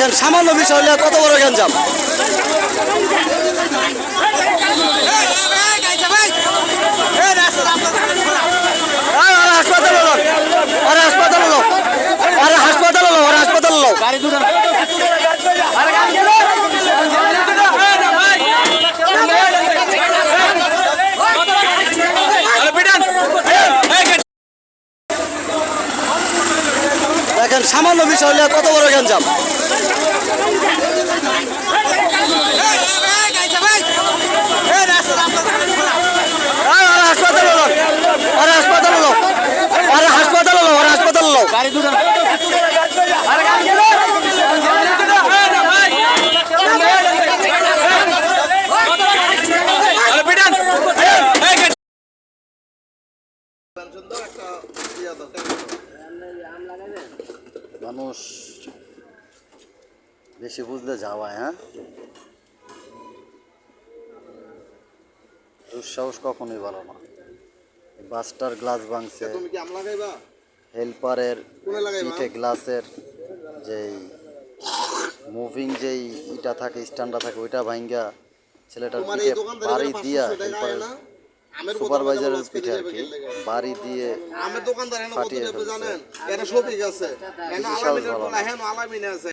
দেখেন সামান্য বিষয় নিয়ে কত বড় গ্যাঞ্জাম। হাসপাতাল হলো, আরে হাসপাতাল হলো, আরে হাসপাতাল হলো, আরে হাসপাতাল হলো। দেখেন সামান্য বিষয় নিয়ে কত বড় গ্যাঞ্জাম। হাসপাতাল হলো, আরে হাসপাতাল হলো, আরে হাসপাতাল হলো, আরে হাসপাতাল হলো। মানুষ বেশি বুঝলে যাওয়ায়, হ্যাঁ, দুঃসাহস কখনোই ভালো না। বাসটার গ্লাস ভাঙছে, হেল্পারের পিঠে গ্লাসের যেই মুভিং যেই ইটা থাকে, স্ট্যান্ডটা থাকে, ওইটা ভাঙ্গা ছেলেটার পিঠে বাড়ি দিয়া, হেল্পারের সুপারভাইজারের পিঠে আর কি বাড়ি দিয়ে ফাটিয়ে ফেলছে।